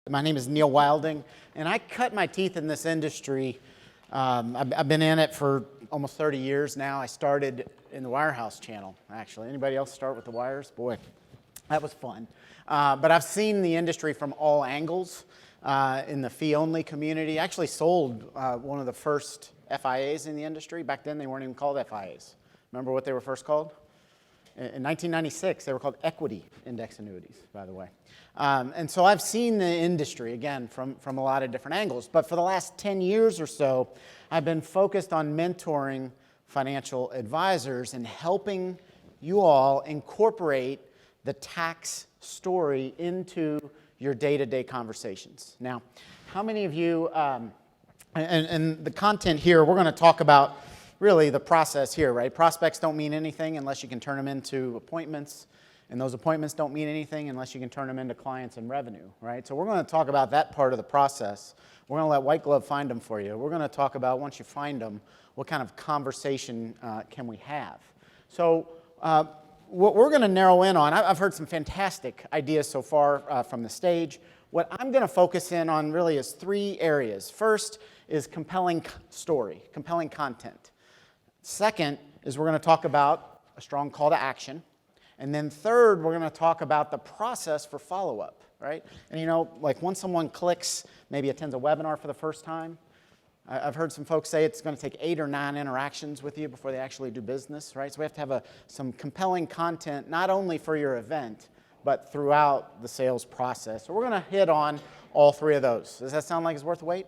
My name is Neil Wilding, and I cut my teeth in this industry. I've been in it for almost 30 years now. I started in the Wirehouse channel, actually. Anybody else start with the wires? Boy, that was fun. But I've seen the industry from all angles in the fee-only community. I actually sold one of the first FIAs in the industry. Back then, they weren't even called FIAs. Remember what they were first called? In 1996, they were called equity index annuities, by the way. And so I've seen the industry, again, from a lot of different angles. But for the last 10 years or so, I've been focused on mentoring financial advisors and helping you all incorporate the tax story into your day-to-day conversations. Now, how many of you, and the content here, we're going to talk about really the process here, right? Prospects don't mean anything unless you can turn them into appointments, and those appointments don't mean anything unless you can turn them into clients and revenue, right? So we're going to talk about that part of the process. We're going to let White Glove find them for you. We're going to talk about, once you find them, what kind of conversation can we have. So what we're going to narrow in on, I've heard some fantastic ideas so far from the stage. What I'm going to focus in on really is three areas. First is compelling story, compelling content. Second is we're going to talk about a strong call to action. And then third, we're going to talk about the process for follow-up, right? And you know, like once someone clicks, maybe attends a webinar for the first time, I've heard some folks say it's going to take 8 or 9 interactions with you before they actually do business, right? So we have to have some compelling content, not only for your event, but throughout the sales process. So we're going to hit on all three of those. Does that sound like it's worth the wait?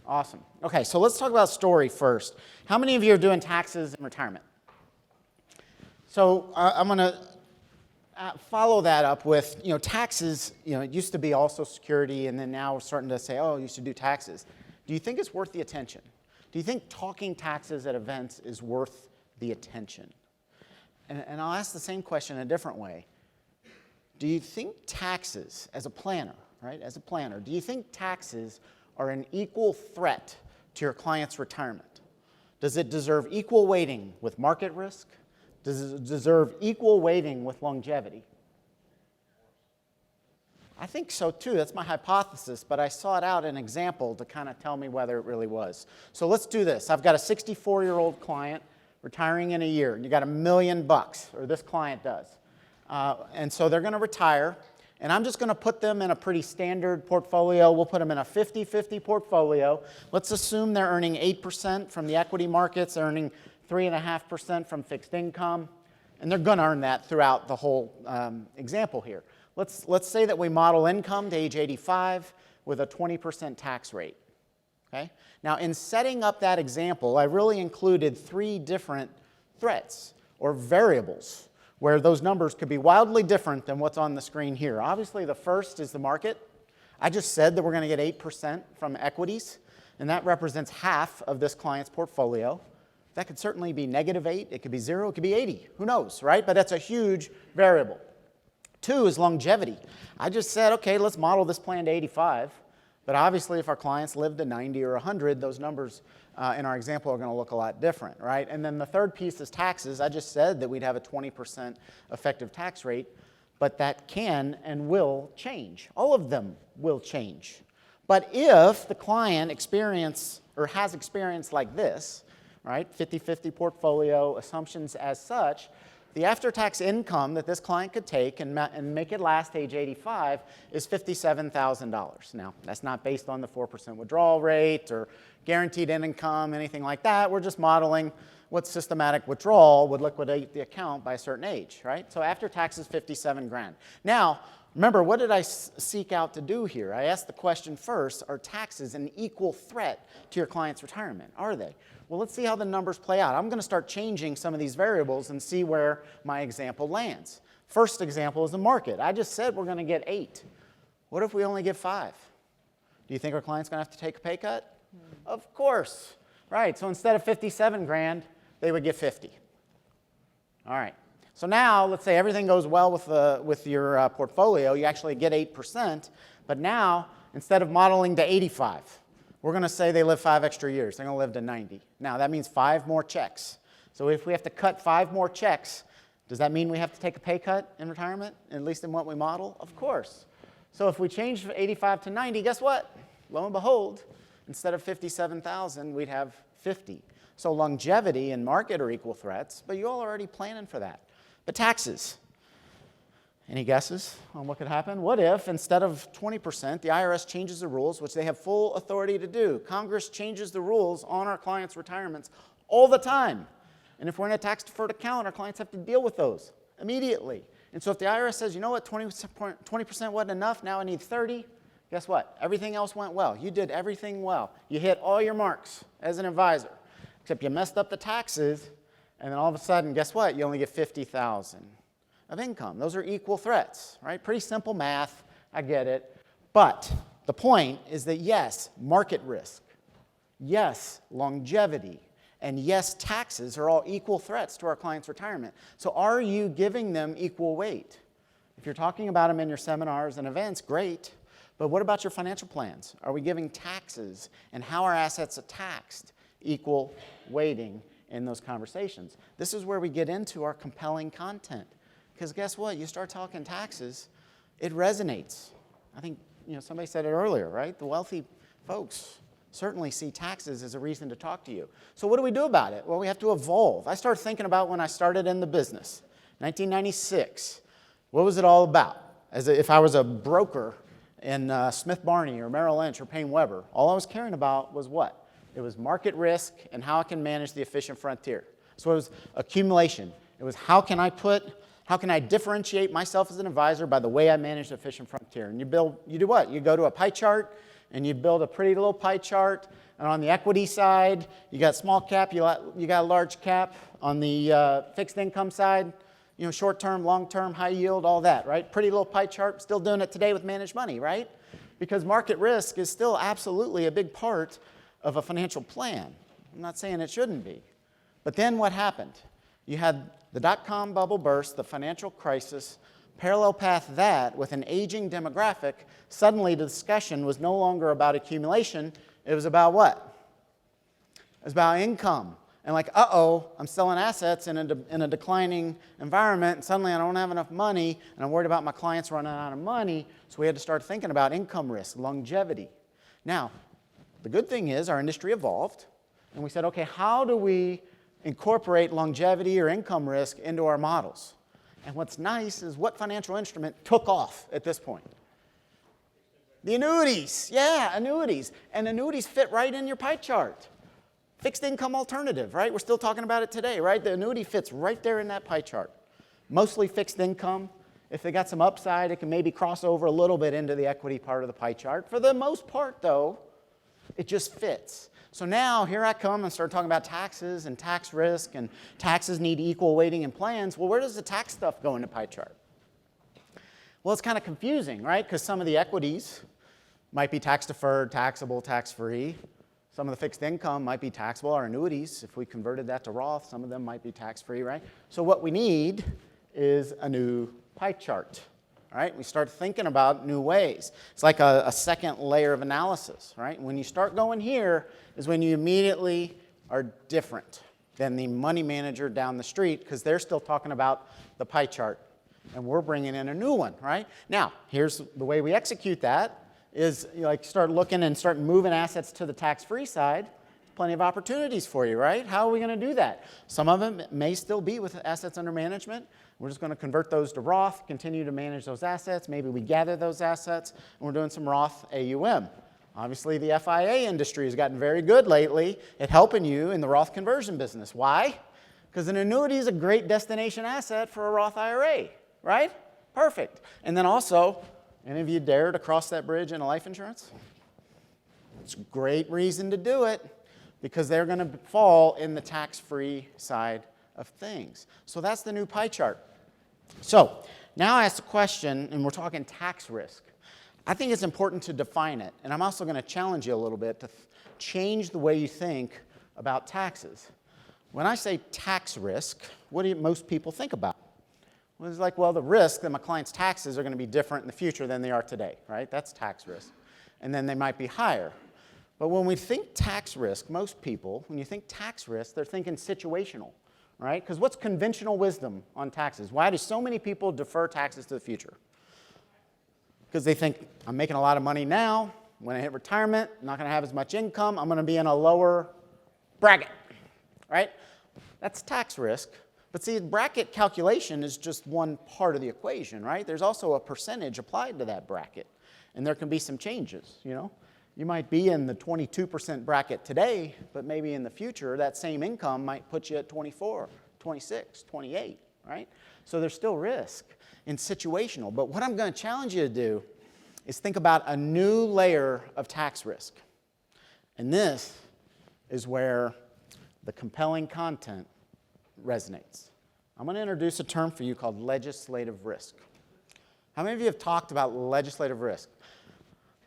Awesome. Okay, so let's talk about story first. How many of you are doing taxes in retirement? So I'm going to follow that up with, taxes, it used to be all Social Security, and then now we're starting to say, oh, you should do taxes. Do you think it's worth the attention? Do you think talking taxes at events is worth the attention? And I'll ask the same question in a different way. Do you think taxes, as a planner, right, as a planner, do you think taxes are an equal threat to your client's retirement? Does it deserve equal weighting with market risk? Does it deserve equal weighting with longevity? I think so too. That's my hypothesis, but I sought out an example to kind of tell me whether it really was. So let's do this. I've got a 64-year-old client retiring in a year, and you got $1 million, or this client does. And so they're going to retire. And I'm just going to put them in a pretty standard portfolio. We'll put them in a 50-50 portfolio. Let's assume they're earning 8% from the equity markets, they're earning 3.5% from fixed income, and they're going to earn that throughout the whole example here. Let's say that we model income to age 85 with a 20% tax rate. Okay? Now, in setting up that example, I really included 3 different threats or variables where those numbers could be wildly different than what's on the screen here. Obviously, the first is the market. I just said that we're going to get 8% from equities, and that represents half of this client's portfolio. That could certainly be -8, it could be 0, it could be 80, who knows, right? But that's a huge variable. 2 is longevity. I just said, okay, let's model this plan to 85, but obviously if our clients live to 90 or 100, those numbers in our example are going to look a lot different, right? And then the third piece is taxes. I just said that we'd have a 20% effective tax rate, but that can and will change. All of them will change. But if the client has experience like this, right, 50-50 portfolio, assumptions as such, the after-tax income that this client could take and make it last age 85 is $57,000. Now, that's not based on the 4% withdrawal rate or guaranteed income, anything like that. We're just modeling what systematic withdrawal would liquidate the account by a certain age, right? So after taxes, 57 grand. Now, remember, what did I seek out to do here? I asked the question first, are taxes an equal threat to your client's retirement? Are they? Well, let's see how the numbers play out. I'm going to start changing some of these variables and see where my example lands. First example is the market. I just said we're going to get 8. What if we only get 5? Do you think our client's going to have to take a pay cut? Of course. Right, so instead of 57 grand, they would get 50. All right. So now, let's say everything goes well with your portfolio. You actually get 8%. But now, instead of modeling to 85, we're going to say they live 5 extra years. They're going to live to 90. Now, that means 5 more checks. So if we have to cut 5 more checks, does that mean we have to take a pay cut in retirement, at least in what we model? Of course. So if we change 85 to 90, guess what? Lo and behold, instead of 57,000, we'd have 50. So longevity and market are equal threats, but you all are already planning for that. But taxes. Any guesses on what could happen? What if, instead of 20%, the IRS changes the rules, which they have full authority to do? Congress changes the rules on our clients' retirements all the time. And if we're in a tax-deferred account, our clients have to deal with those immediately. And so if the IRS says, you know what, 20% wasn't enough, now I need 30, guess what? Everything else went well. You did everything well. You hit all your marks as an advisor, except you messed up the taxes, and then all of a sudden, guess what? You only get 50,000 of income. Those are equal threats, right? Pretty simple math. I get it. But the point is that yes, market risk, yes, longevity, and yes, taxes are all equal threats to our clients' retirement. So are you giving them equal weight? If you're talking about them in your seminars and events, great. But what about your financial plans? Are we giving taxes and how our assets are taxed equal weighting in those conversations? This is where we get into our compelling content. Because guess what? You start talking taxes, it resonates. I think somebody said it earlier, right? The wealthy folks certainly see taxes as a reason to talk to you. So what do we do about it? Well, we have to evolve. I started thinking about when I started in the business, 1996. What was it all about? If I was a broker in Smith Barney or Merrill Lynch or Payne Weber, all I was caring about was what? It was market risk and how I can manage the efficient frontier. So it was accumulation. It was how can I differentiate myself as an advisor by the way I manage the efficient frontier? And you do what? You go to a pie chart and you build a pretty little pie chart. And on the equity side, you got small cap, you got large cap. On the fixed income side, short term, long term, high yield, all that, right? Pretty little pie chart. Still doing it today with managed money, right? Because market risk is still absolutely a big part of a financial plan. I'm not saying it shouldn't be. But then what happened? You had the dot-com bubble burst, the financial crisis, parallel path that with an aging demographic. Suddenly the discussion was no longer about accumulation. It was about what? It was about income. And like, I'm selling assets in a declining environment, and suddenly I don't have enough money, and I'm worried about my clients running out of money, so we had to start thinking about income risk, longevity. Now, the good thing is our industry evolved, and we said, okay, how do we incorporate longevity or income risk into our models? And what's nice is what financial instrument took off at this point? The annuities. Yeah, annuities. And annuities fit right in your pie chart. Fixed income alternative, right? We're still talking about it today, right? The annuity fits right there in that pie chart. Mostly fixed income. If they got some upside, it can maybe cross over a little bit into the equity part of the pie chart. For the most part, though, it just fits. So now, here I come and start talking about taxes and tax risk, and taxes need equal weighting in plans. Well, where does the tax stuff go in the pie chart? Well, it's kind of confusing, right? Because some of the equities might be tax-deferred, taxable, tax-free. Some of the fixed income might be taxable. Our annuities, if we converted that to Roth, some of them might be tax-free, right? So what we need is a new pie chart. Right? We start thinking about new ways. It's like a second layer of analysis. Right? When you start going here is when you immediately are different than the money manager down the street because they're still talking about the pie chart. And we're bringing in a new one. Right? Now, here's the way we execute that is start looking and start moving assets to the tax-free side. Plenty of opportunities for you, right? How are we going to do that? Some of them may still be with assets under management. We're just going to convert those to Roth, continue to manage those assets. Maybe we gather those assets, and we're doing some Roth AUM. Obviously, the FIA industry has gotten very good lately at helping you in the Roth conversion business. Why? Because an annuity is a great destination asset for a Roth IRA, right? Perfect. And then also, any of you dare to cross that bridge into life insurance? It's a great reason to do it because they're going to fall in the tax-free side of things. So that's the new pie chart. So now I ask the question, and we're talking tax risk. I think it's important to define it, and I'm also going to challenge you a little bit to change the way you think about taxes. When I say tax risk, what do most people think about? Well, it's like, well, the risk that my client's taxes are going to be different in the future than they are today, right? That's tax risk. And then they might be higher. But when we think tax risk, most people, when you think tax risk, they're thinking situational. Right? Because what's conventional wisdom on taxes? Why do so many people defer taxes to the future? because they think, I'm making a lot of money now. When I hit retirement, I'm not going to have as much income. I'm going to be in a lower bracket, right? That's tax risk. But see, bracket calculation is just one part of the equation, right? There's also a percentage applied to that bracket. And there can be some changes, you know. You might be in the 22% bracket today, but maybe in the future, that same income might put you at 24, 26, 28, right? So there's still risk in situational. But what I'm going to challenge you to do is think about a new layer of tax risk. And this is where the compelling content resonates. I'm going to introduce a term for you called legislative risk. How many of you have talked about legislative risk?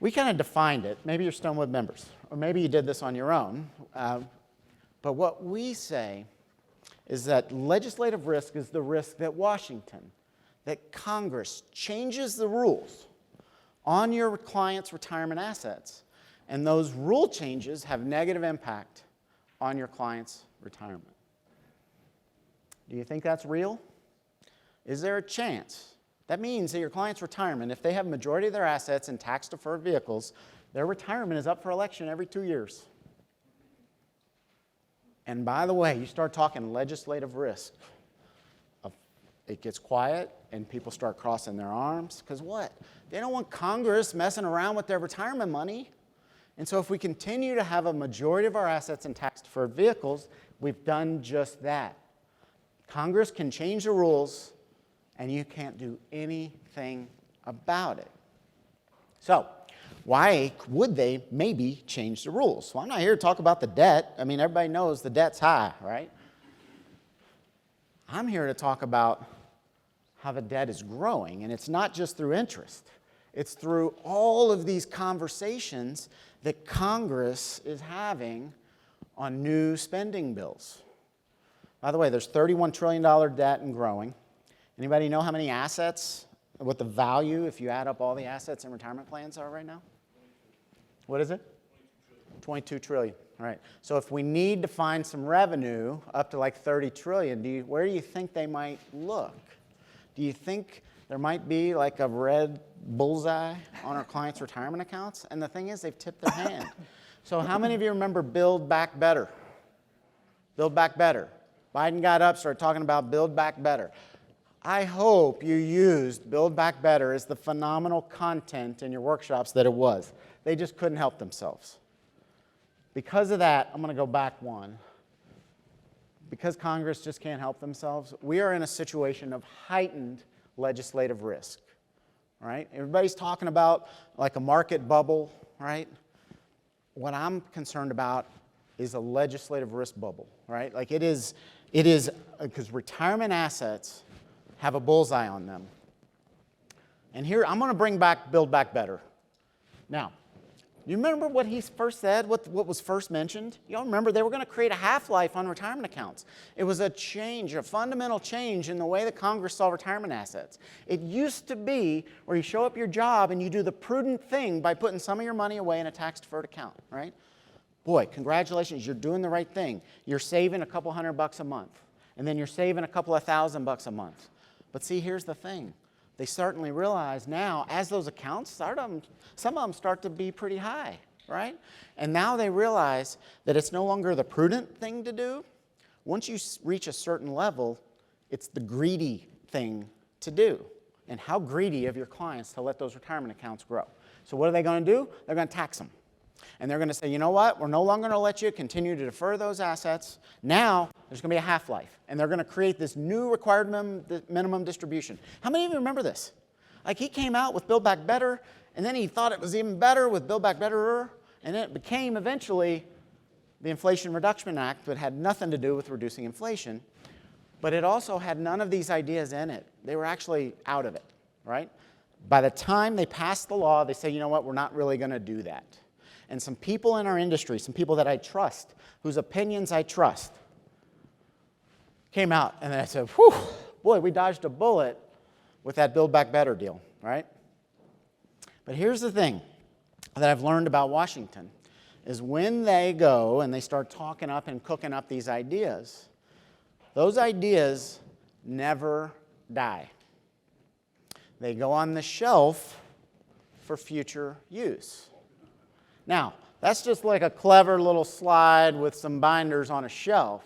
We kind of defined it. Maybe you're Stonewood members, or maybe you did this on your own. But what we say is that legislative risk is the risk that Washington, that Congress changes the rules on your client's retirement assets, and those rule changes have negative impact on your client's retirement. Do you think that's real? Is there a chance? That means that your client's retirement, if they have a majority of their assets in tax-deferred vehicles, their retirement is up for election every 2 years. And by the way, you start talking legislative risk. It gets quiet and people start crossing their arms. Because what? They don't want Congress messing around with their retirement money. And so if we continue to have a majority of our assets in tax-deferred vehicles, we've done just that. Congress can change the rules, and you can't do anything about it. So, why would they maybe change the rules? Well, I'm not here to talk about the debt. I mean, everybody knows the debt's high, right? I'm here to talk about how the debt is growing, and it's not just through interest. It's through all of these conversations that Congress is having on new spending bills. By the way, there's $31 trillion debt and growing. Anybody know how many assets, what the value, if you add up all the assets and retirement plans are right now? What is it? 22 trillion. All right. So if we need to find some revenue up to like 30 trillion, where do you think they might look? Do you think there might be like a red bullseye on our clients' retirement accounts? And the thing is, they've tipped their hand. So how many of you remember Build Back Better? Build Back Better. Biden got up, started talking about Build Back Better. I hope you used Build Back Better as the phenomenal content in your workshops that it was. They just couldn't help themselves. Because of that, I'm going to go back one. Because Congress just can't help themselves, we are in a situation of heightened legislative risk. Right? Everybody's talking about like a market bubble, right? What I'm concerned about is a legislative risk bubble, right? Like it is because retirement assets have a bullseye on them. And here, I'm going to bring back Build Back Better. Now, you remember what he first said, what was first mentioned? You all remember they were going to create a half-life on retirement accounts. It was a change, a fundamental change in the way that Congress saw retirement assets. It used to be where you show up your job and you do the prudent thing by putting some of your money away in a tax-deferred account, right? Boy, congratulations, you're doing the right thing. You're saving a couple $100 a month, and then you're saving a couple of $1,000 a month. But see, here's the thing. They certainly realize now, as those accounts start, some of them start to be pretty high, right? And now they realize that it's no longer the prudent thing to do. Once you reach a certain level, it's the greedy thing to do. And how greedy of your clients to let those retirement accounts grow. So what are they going to do? They're going to tax them. And they're going to say, you know what? We're no longer going to let you continue to defer those assets. Now, there's going to be a half-life. And they're going to create this new required minimum distribution. How many of you remember this? Like he came out with Build Back Better, and then he thought it was even better with Build Back Betterer, and then it became eventually the Inflation Reduction Act, but had nothing to do with reducing inflation. But it also had none of these ideas in it. They were actually out of it, right? By the time they passed the law, they said, you know what? We're not really going to do that. And some people in our industry, some people that I trust, whose opinions I trust, came out and I said, whew, boy, we dodged a bullet with that Build Back Better deal, right? But here's the thing that I've learned about Washington, is when they go and they start talking up and cooking up these ideas, those ideas never die. They go on the shelf for future use. Now, that's just like a clever little slide with some binders on a shelf.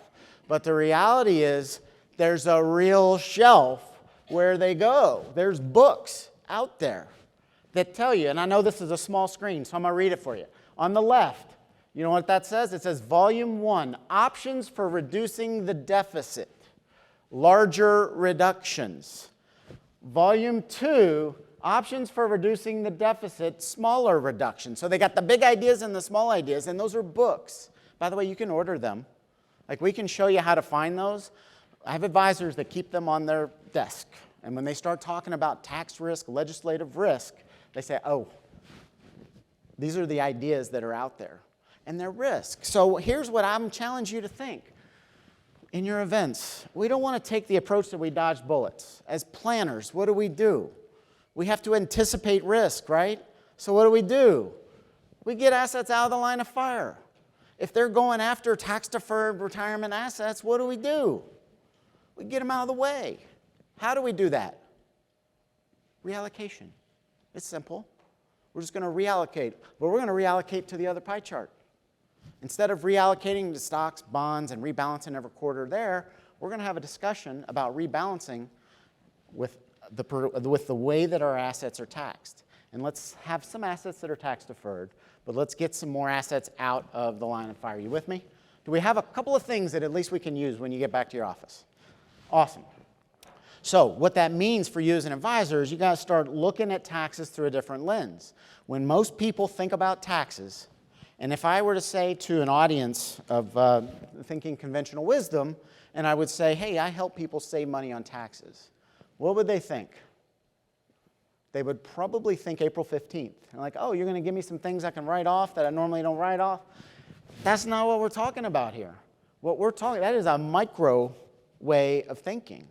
But the reality is there's a real shelf where they go. There's books out there that tell you, and I know this is a small screen, so I'm going to read it for you. On the left, you know what that says? It says Volume 1, Options for Reducing the Deficit, Larger Reductions. Volume 2, Options for Reducing the Deficit, Smaller Reductions. So they got the big ideas and the small ideas, and those are books. By the way, you can order them. Like, we can show you how to find those. I have advisors that keep them on their desk. And when they start talking about tax risk, legislative risk, they say, oh, these are the ideas that are out there. And they're risk. So here's what I'm challenging you to think. In your events, we don't want to take the approach that we dodge bullets. As planners, what do? We have to anticipate risk, right? So what do? We get assets out of the line of fire. If they're going after tax-deferred retirement assets, what do? We get them out of the way. How do we do that? Reallocation. It's simple. We're just going to reallocate. But we're going to reallocate to the other pie chart. Instead of reallocating to stocks, bonds, and rebalancing every quarter there, we're going to have a discussion about rebalancing with the way that our assets are taxed. And let's have some assets that are tax-deferred, but let's get some more assets out of the line of fire. Are you with me? Do we have a couple of things that at least we can use when you get back to your office? Awesome. So what that means for you as an advisor is you got to start looking at taxes through a different lens. When most people think about taxes, and if I were to say to an audience of thinking conventional wisdom, and I would say, hey, I help people save money on taxes, what would they think? They would probably think April 15th. They're like, oh, you're going to give me some things I can write off that I normally don't write off? That's not what we're talking about here. What we're talking, that is a micro way of thinking.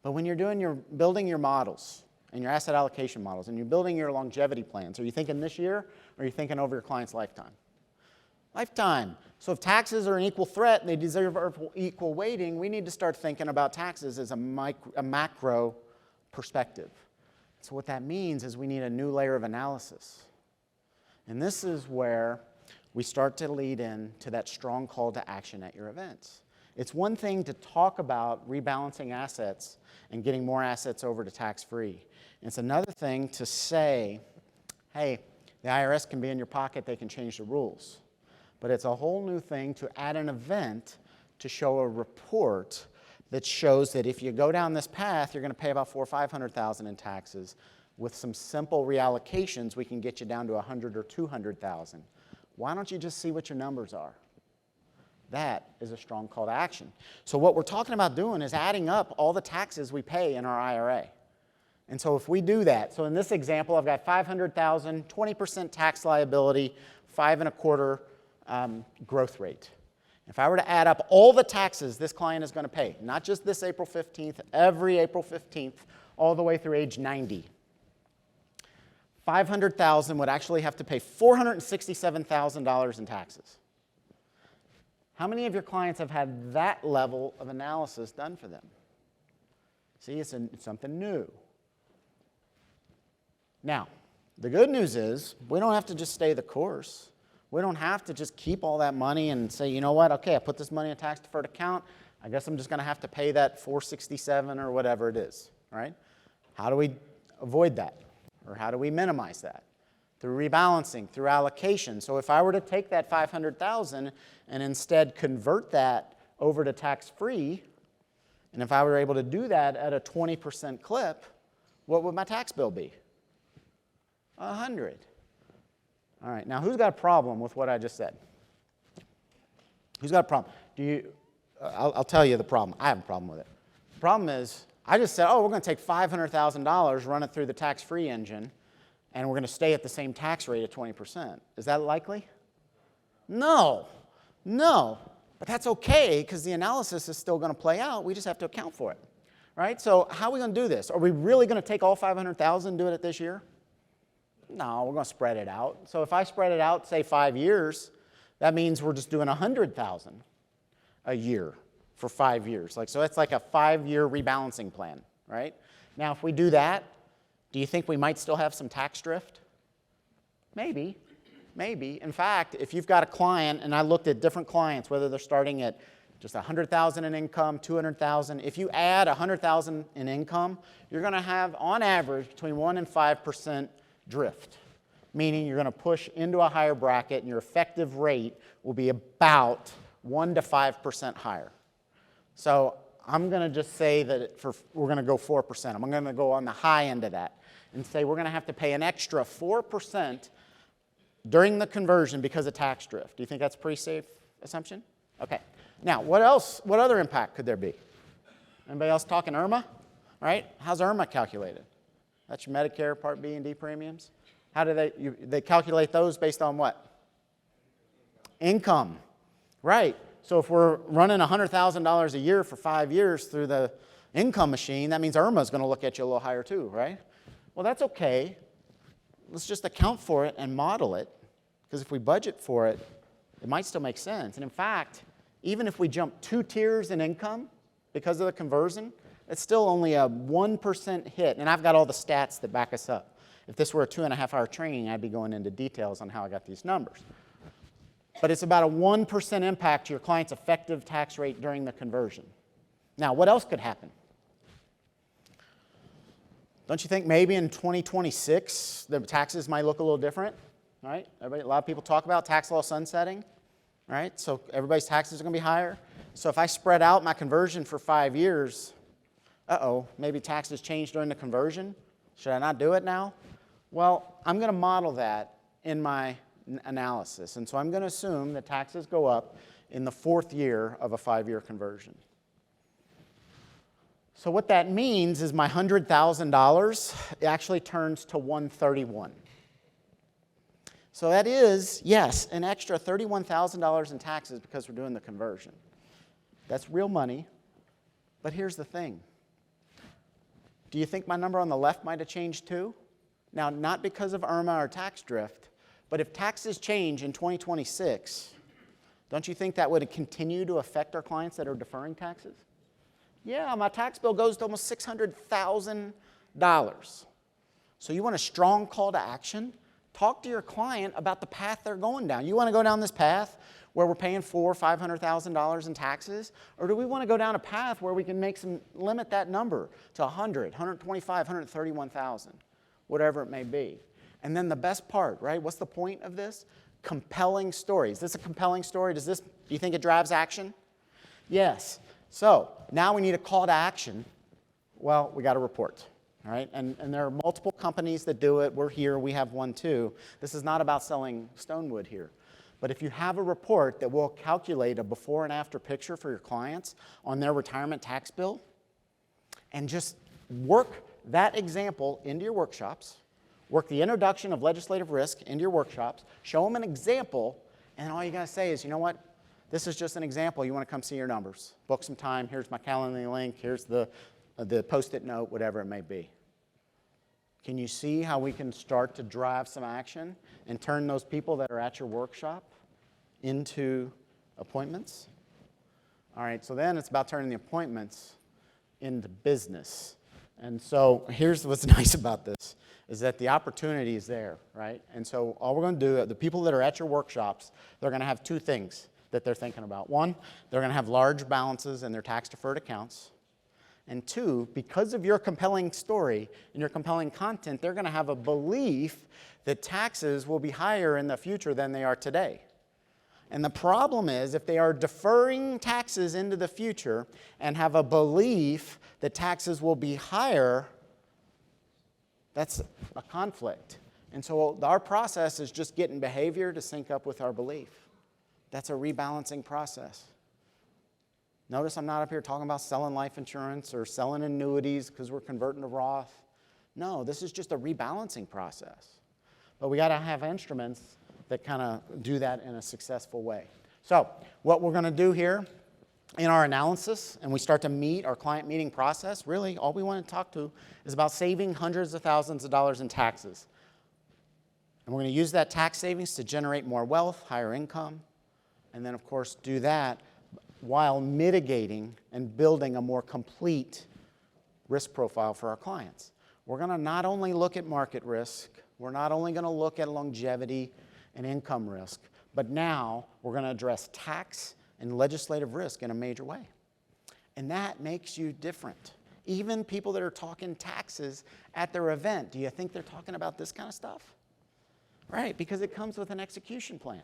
But when you're building your models and your asset allocation models and you're building your longevity plans, are you thinking this year or are you thinking over your client's lifetime? Lifetime. So if taxes are an equal threat and they deserve equal weighting, we need to start thinking about taxes as a macro perspective. So what that means is we need a new layer of analysis. And this is where we start to lead in to that strong call to action at your events. It's one thing to talk about rebalancing assets and getting more assets over to tax-free. It's another thing to say, hey, the IRS can be in your pocket, they can change the rules. But it's a whole new thing to add an event to show a report that shows that if you go down this path, you're going to pay about $400,000 or $500,000 in taxes. With some simple reallocations, we can get you down to $100,000 or $200,000. Why don't you just see what your numbers are? That is a strong call to action. So what we're talking about doing is adding up all the taxes we pay in our IRA. And so if we do that, so in this example, I've got $500,000, 20% tax liability, 5.25% growth rate. If I were to add up all the taxes this client is going to pay, not just this April 15th, every April 15th, all the way through age 90, $500,000 would actually have to pay $467,000 in taxes. How many of your clients have had that level of analysis done for them? See, it's something new. Now, the good news is we don't have to just stay the course. We don't have to just keep all that money and say, you know what, okay, I put this money in a tax-deferred account. I guess I'm just going to have to pay that $467 or whatever it is, right? How do we avoid that? Or how do we minimize that? Through rebalancing, through allocation. So if I were to take that $500,000 and instead convert that over to tax-free, and if I were able to do that at a 20% clip, what would my tax bill be? $100. All right, now who's got a problem with what I just said? Who's got a problem? I'll tell you the problem. I have a problem with it. The problem is, I just said, oh, we're going to take $500,000, run it through the tax-free engine, and we're going to stay at the same tax rate at 20%. Is that likely? No. No. But that's okay, because the analysis is still going to play out. We just have to account for it. Right? So how are we going to do this? Are we really going to take all $500,000 and do it this year? No, we're going to spread it out. So if I spread it out, say 5 years, that means we're just doing $100,000 a year for 5 years. So that's like a 5-year rebalancing plan, right? Now, if we do that, do you think we might still have some tax drift? Maybe. Maybe. In fact, if you've got a client, and I looked at different clients, whether they're starting at just $100,000 in income, $200,000, if you add $100,000 in income, you're going to have, on average, between 1% and 5% drift, meaning you're going to push into a higher bracket, and your effective rate will be about 1% to 5% higher. So I'm going to just say that we're going to go 4%. I'm going to go on the high end of that and say we're going to have to pay an extra 4% during the conversion because of tax drift. Do you think that's a pretty safe assumption? Okay. Now, what else? What other impact could there be? Anybody else talking IRMA? Right? How's IRMA calculated? That's your Medicare Part B and D premiums. How do they calculate those based on what? Income. Right. So if we're running $100,000 a year for 5 years through the income machine, that means IRMA is going to look at you a little higher too, right? Well, that's okay. Let's just account for it and model it, because if we budget for it, it might still make sense. And in fact, even if we jump 2 tiers in income because of the conversion, it's still only a 1% hit. And I've got all the stats that back us up. If this were a 2.5-hour training, I'd be going into details on how I got these numbers. But it's about a 1% impact to your client's effective tax rate during the conversion. Now, what else could happen? Don't you think maybe in 2026 the taxes might look a little different, right? A lot of people talk about tax law sunsetting, right? So everybody's taxes are going to be higher. So if I spread out my conversion for 5 years, maybe taxes change during the conversion. Should I not do it now? Well, I'm going to model that in my analysis. And so I'm going to assume that taxes go up in the 4th year of a 5-year conversion. So what that means is my $100,000 actually turns to $131,000. So that is, yes, an extra $31,000 in taxes because we're doing the conversion. That's real money. But here's the thing. Do you think my number on the left might have changed too? Now, not because of IRMA or tax drift, but if taxes change in 2026, don't you think that would continue to affect our clients that are deferring taxes? Yeah, my tax bill goes to almost $600,000. So you want a strong call to action? Talk to your client about the path they're going down. You want to go down this path where we're paying $400,000 or $500,000 in taxes? Or do we want to go down a path where we can limit that number to $100,000, $125,000, $131,000, whatever it may be? And then the best part, right? What's the point of this? Compelling story. Is this a compelling story? Do you think it drives action? Yes. So now we need a call to action. Well, we got a report, all right? And there are multiple companies that do it. We're here. We have one too. This is not about selling Stonewood here. But if you have a report that will calculate a before and after picture for your clients on their retirement tax bill, and just work that example into your workshops, work the introduction of legislative risk into your workshops, show them an example, and all you got to say is, you know what? This is just an example. You want to come see your numbers. Book some time. Here's my Calendly link. Here's the Post-it note, whatever it may be. Can you see how we can start to drive some action and turn those people that are at your workshop into appointments? All right, so then it's about turning the appointments into business. And so here's what's nice about this, is that the opportunity is there, right? And so all we're going to do, the people that are at your workshops, they're going to have 2 things that they're thinking about. 1, they're going to have large balances in their tax-deferred accounts. And 2, because of your compelling story and your compelling content, they're going to have a belief that taxes will be higher in the future than they are today. And the problem is, if they are deferring taxes into the future and have a belief that taxes will be higher, that's a conflict. And so our process is just getting behavior to sync up with our belief. That's a rebalancing process. Notice I'm not up here talking about selling life insurance or selling annuities because we're converting to Roth. No, this is just a rebalancing process. But we got to have instruments that kind of do that in a successful way. So what we're going to do here in our analysis, and we start to meet our client meeting process, really all we want to talk to is about saving hundreds of thousands of dollars in taxes. And we're going to use that tax savings to generate more wealth, higher income, and then, of course, do that while mitigating and building a more complete risk profile for our clients. We're going to not only look at market risk, We're not only going to look at longevity and income risk, but now we're going to address tax and legislative risk in a major way. And that makes you different. Even people that are talking taxes at their event, do you think they're talking about this kind of stuff? Right, because it comes with an execution plan.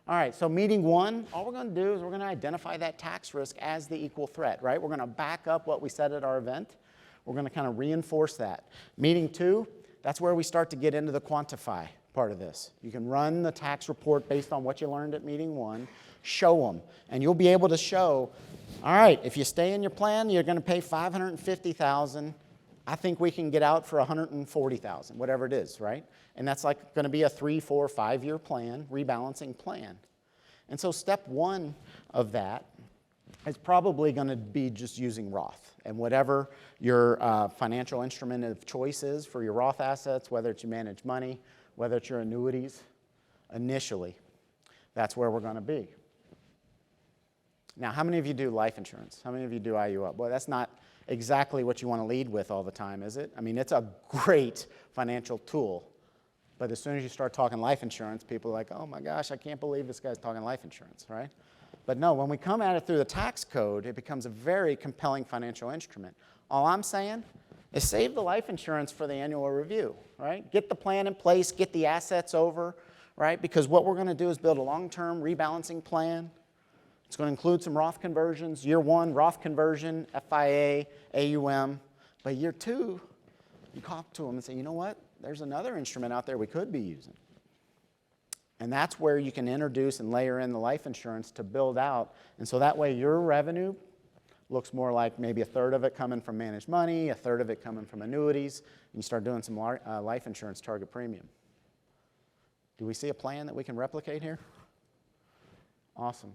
All right, so meeting one, all we're going to do is we're going to identify that tax risk as the equal threat, right? We're going to back up what we said at our event. We're going to kind of reinforce that. Meeting two, that's where we start to get into the quantify part of this. You can run the tax report based on what you learned at meeting one, show them, and you'll be able to show, all right, if you stay in your plan, you're going to pay $550,000. I think we can get out for $140,000, whatever it is, right? And that's like going to be a 3, 4, 5-year plan, rebalancing plan. And so step one of that is probably going to be just using Roth. And whatever your financial instrument of choice is for your Roth assets, whether it's you manage money, whether it's your annuities, initially, that's where we're going to be. Now, how many of you do life insurance? How many of you do IUL? Boy, that's not exactly what you want to lead with all the time, is it? I mean, it's a great financial tool. But as soon as you start talking life insurance, people are like, oh my gosh, I can't believe this guy's talking life insurance, right? But no, when we come at it through the tax code, it becomes a very compelling financial instrument. All I'm saying is save the life insurance for the annual review, right? Get the plan in place, get the assets over, right? Because what we're going to do is build a long-term rebalancing plan. It's going to include some Roth conversions. Year one, Roth conversion, FIA, AUM. But year two, you talk to them and say, you know what? There's another instrument out there we could be using. And that's where you can introduce and layer in the life insurance to build out. And so that way your revenue looks more like maybe a third of it coming from managed money, a third of it coming from annuities, and you start doing some life insurance target premium. Do we see a plan that we can replicate here? Awesome.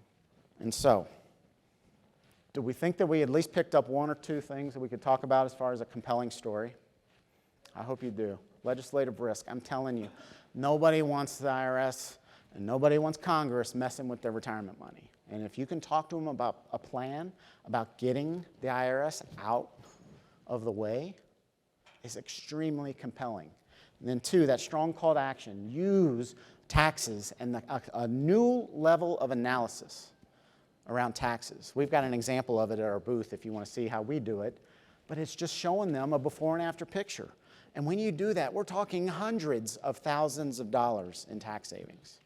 And so, do we think that we at least picked up one or two things that we could talk about as far as a compelling story? I hope you do. Legislative risk, I'm telling you, nobody wants the IRS and nobody wants Congress messing with their retirement money. And if you can talk to them about a plan, about getting the IRS out of the way, it's extremely compelling. And then two, that strong call to action, use taxes and a new level of analysis around taxes. We've got an example of it at our booth if you want to see how we do it, but it's just showing them a before and after picture. And when you do that, we're talking hundreds of thousands of dollars in tax savings.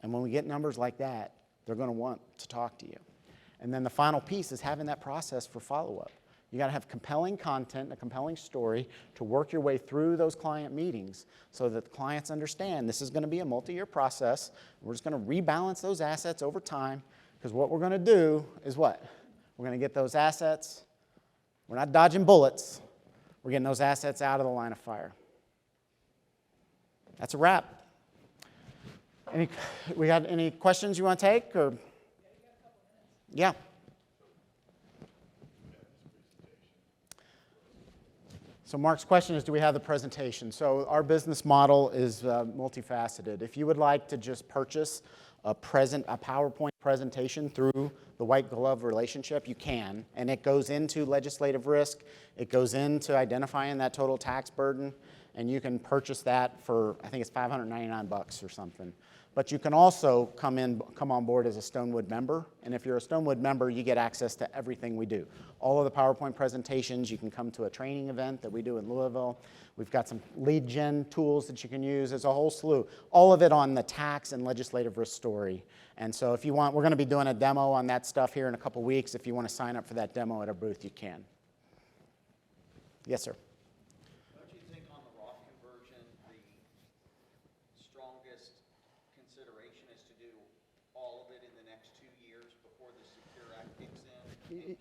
And when we get numbers like that, they're going to want to talk to you. And then the final piece is having that process for follow-up. You got to have compelling content, a compelling story to work your way through those client meetings so that the clients understand this is going to be a multi-year process. We're just going to rebalance those assets over time because what we're going to do is what? We're going to get those assets. We're not dodging bullets. We're getting those assets out of the line of fire. That's a wrap. We got any questions you want to take? Or? Yeah. So Mark's question is, do we have the presentation? So our business model is multifaceted. If you would like to just purchase a PowerPoint presentation through the white glove relationship, you can. And it goes into legislative risk. It goes into identifying that total tax burden. And you can purchase that for, I think it's $599 or something. But you can also come on board as a Stonewood member. And if you're a Stonewood member, you get access to everything we do. All of the PowerPoint presentations, you can come to a training event that we do in Louisville. We've got some lead gen tools that you can use. There's a whole slew. All of it on the tax and legislative risk story. And so if you want, we're going to be doing a demo on that stuff here in a couple weeks. If you want to sign up for that demo at our booth, you can. Yes, sir.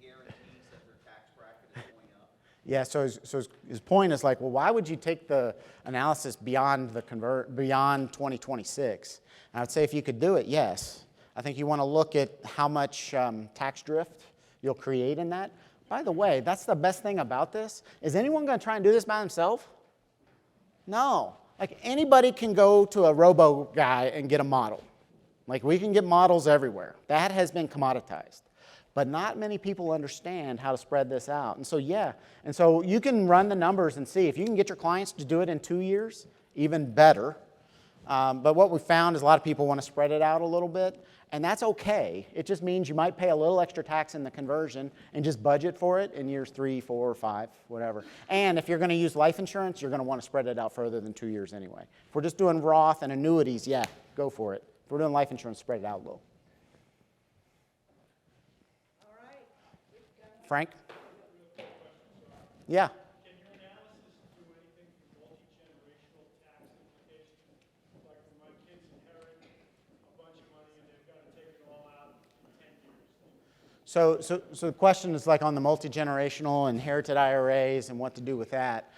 Guarantees that their tax bracket is going up. Yeah, so his point is like, well, why would you take the analysis beyond 2026? And I would say if you could do it, yes. I think you want to look at how much tax drift you'll create in that. By the way, that's the best thing about this. Is anyone going to try and do this by themselves? No. Like anybody can go to a robo guy and get a model. Like we can get models everywhere. That has been commoditized. But not many people understand how to spread this out. And so, yeah. And so you can run the numbers and see. If you can get your clients to do it in 2 years even better. But what we found is a lot of people want to spread it out a little bit, and that's okay. It just means you might pay a little extra tax in the conversion and just budget for it in years 3, 4, 5, whatever. And if you're going to use life insurance, you're going to want to spread it out further than 2 years anyway. If we're just doing Roth and annuities, yeah, go for it. If we're doing life insurance, spread it out a little. All right. Frank? Yeah. Can your analysis do anything for multi-generational tax implications? Like when my kids inherit a bunch of money and they've got to take it all out in 10 years. So the question is like on the multi-generational inherited IRAs and what to do with that.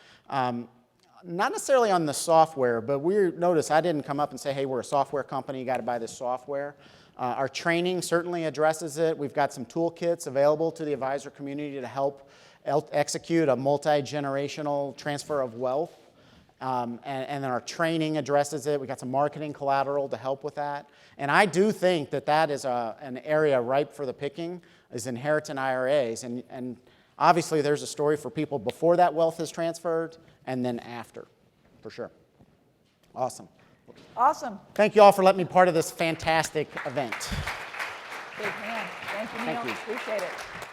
Not necessarily on the software, but notice I didn't come up and say, hey, we're a software company, you got to buy this software. Our training certainly addresses it. We've got some toolkits available to the advisor community to help execute a multi-generational transfer of wealth. And then our training addresses it. We've got some marketing collateral to help with that. And I do think that that is an area ripe for the picking, is inheritance IRAs. And obviously there's a story for people before that wealth is transferred and then after, for sure. Awesome. Awesome. Thank you all for letting me be part of this fantastic event. Big hand. Thank you, Neil. Thank you. Appreciate it.